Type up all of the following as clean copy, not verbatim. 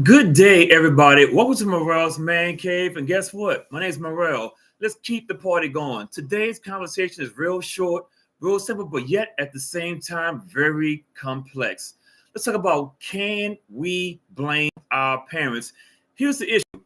Good day, everybody. Welcome to Morel's Man Cave. And guess what? My name is Morel. Let's keep the party going. Today's conversation is real short, real simple, but yet at the same time, very complex. Let's talk about, can we blame our parents? Here's the issue.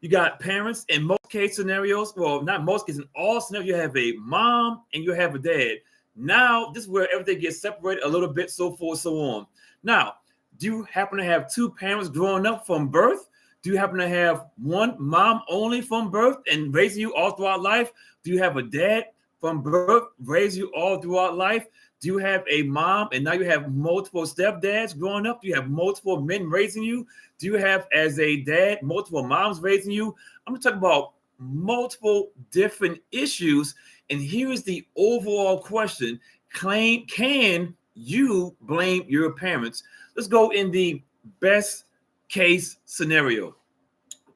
You got parents in most case scenarios. Well, not most cases, in all scenarios, you have a mom and you have a dad. Now, this is where everything gets separated a little bit, so forth, so on. Now, do you happen to have two parents growing up from birth? Do you happen to have one mom only from birth and raising you all throughout life? Do you have a dad from birth raising you all throughout life? Do you have a mom and now you have multiple stepdads growing up? Do you have multiple men raising you? Do you have, as a dad, multiple moms raising you? I'm going to talk about multiple different issues. And here's the overall question. Can you blame your parents? Let's go in the best case scenario.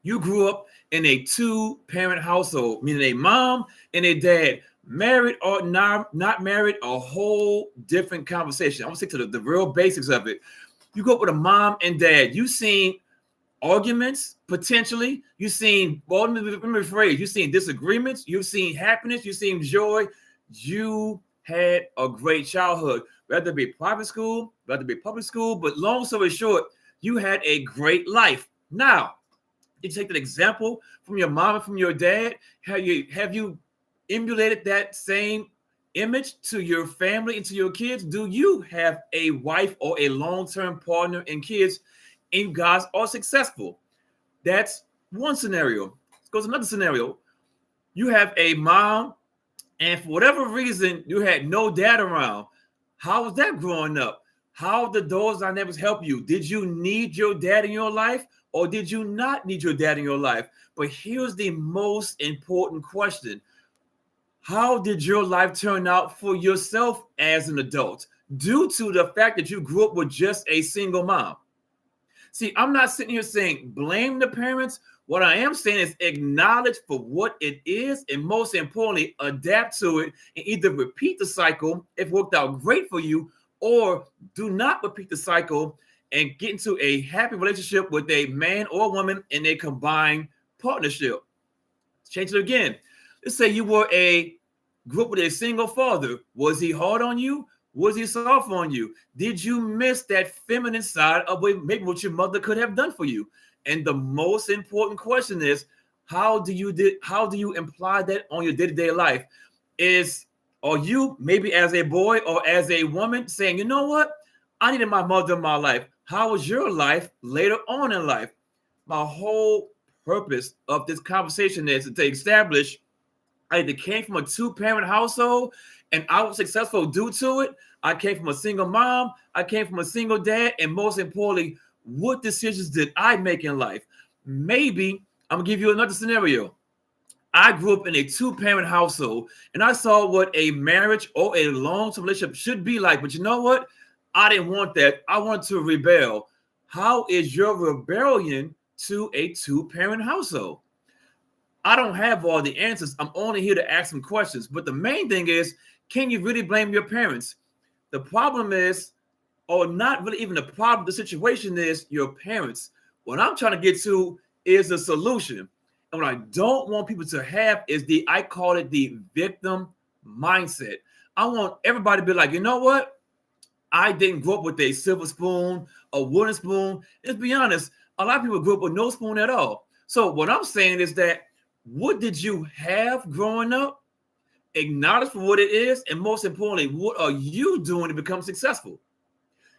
You grew up in a two-parent household, meaning a mom and a dad. Married or not married, a whole different conversation. I'm going to stick to the real basics of it. You grew up with a mom and dad. You've seen arguments, potentially. You've seen, well, let me rephrase, you've seen disagreements. You've seen happiness. You've seen joy. You had a great childhood, whether it be private school, whether it be public school, but long story short, you had a great life. Now, you take that example from your mom and from your dad. Have you emulated that same image to your family and to your kids? Do you have a wife or a long-term partner and kids, and you guys are successful? That's one scenario. Let's go to another scenario. You have a mom, and for whatever reason, you had no dad around. How was that growing up? How did those dynamics help you? Did you need your dad in your life, or did you not need your dad in your life? But here's the most important question. How did your life turn out for yourself as an adult due to the fact that you grew up with just a single mom? See, I'm not sitting here saying blame the parents. What I am saying is acknowledge for what it is, and most importantly, adapt to it and either repeat the cycle if it worked out great for you, or do not repeat the cycle and get into a happy relationship with a man or woman in a combined partnership. Let's change it again. Let's say you grew up with a single father. Was he hard on you? Was he soft on you? Did you miss that feminine side of maybe what your mother could have done for you? And the most important question is, how do you imply that on your day-to-day life? Are you maybe as a boy or as a woman saying, you know what? I needed my mother in my life. How was your life later on in life? My whole purpose of this conversation is to establish I either came from a two-parent household and I was successful due to it. I came from a single mom. I came from a single dad. And most importantly, what decisions did I make in life? Maybe I'm going to give you another scenario. I grew up in a two-parent household and I saw what a marriage or a long-term relationship should be like. But you know what? I didn't want that. I wanted to rebel. How is your rebellion to a two-parent household? I don't have all the answers. I'm only here to ask some questions. But the main thing is, can you really blame your parents? The problem is, or not really even the problem, the situation is your parents. What I'm trying to get to is a solution. And what I don't want people to have is I call it the victim mindset. I want everybody to be like, you know what? I didn't grow up with a silver spoon, a wooden spoon. Let's be honest, a lot of people grew up with no spoon at all. So what I'm saying is that, what did you have growing up? Acknowledge for what it is. And most importantly, what are you doing to become successful?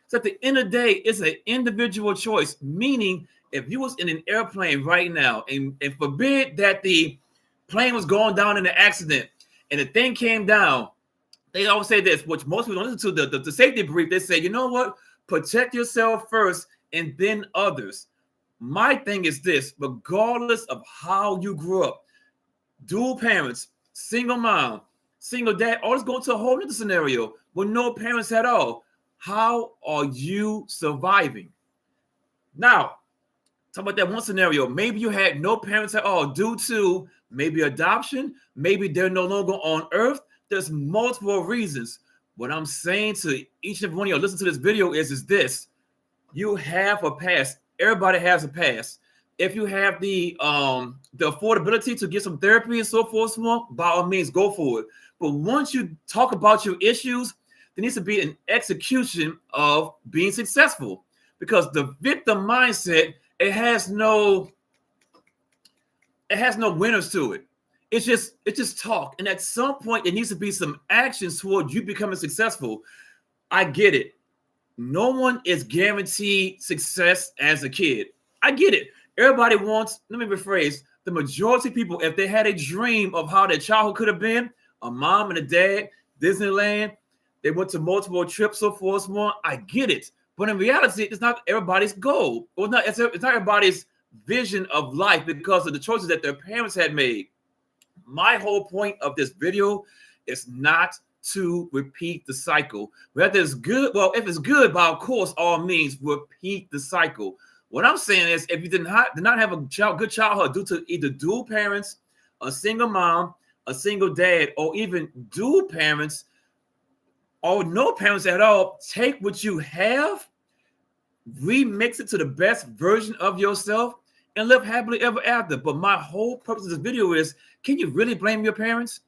So at the end of the day, it's an individual choice, meaning if you was in an airplane right now and forbid that the plane was going down in an accident and the thing came down, they always say this, which most people don't listen to, the safety brief. They say, you know what? Protect yourself first and then others. My thing is this, regardless of how you grew up, dual parents, single mom, single dad, all this going to a whole other scenario with no parents at all. How are you surviving? Now, talk about that one scenario. Maybe you had no parents at all due to maybe adoption. Maybe they're no longer on earth. There's multiple reasons. What I'm saying to each and every one of you listen to this video is this. You have a past. everybody has a past. If you have the affordability to get some therapy and so forth, by all means, go for it. But once you talk about your issues, there needs to be an execution of being successful, because the victim mindset, it has no winners to it. It's just talk, and at some point there needs to be some actions toward you becoming successful. I get it. No one is guaranteed success as a kid. I get it. Everybody wants, let me rephrase, the majority of people, if they had a dream of how their childhood could have been, a mom and a dad, Disneyland, they went to multiple trips, so forth, more. I get it. But in reality, it's not everybody's goal. It's not everybody's vision of life because of the choices that their parents had made. My whole point of this video is not to repeat the cycle. Whether it's good, well, if it's good, by of course, all means, repeat the cycle. What I'm saying is, if you did not have a good childhood due to either dual parents, a single mom, a single dad, or even dual parents, or no parents at all, take what you have, remix it to the best version of yourself, and live happily ever after. But my whole purpose of this video is, can you really blame your parents?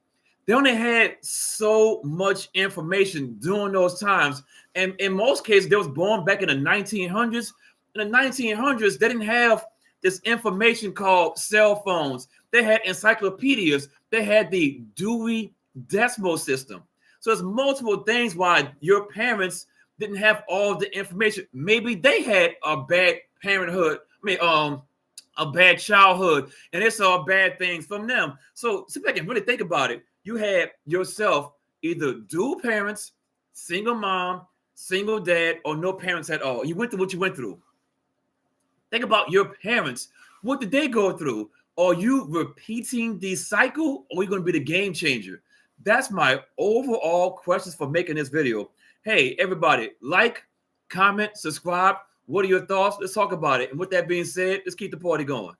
They only had so much information during those times. And in most cases, they was born back in the 1900s. In the 1900s, they didn't have this information called cell phones. They had encyclopedias. They had the Dewey Decimal System. So there's multiple things why your parents didn't have all the information. Maybe they had a bad parenthood. A bad childhood, and they saw bad things from them. So sit back and really think about it. You had yourself either dual parents, single mom, single dad, or no parents at all. You went through what you went through. Think about your parents. What did they go through? Are you repeating the cycle, or are you going to be the game changer? That's my overall questions for making this video. Hey, everybody, like, comment, subscribe. What are your thoughts? Let's talk about it. And with that being said, let's keep the party going.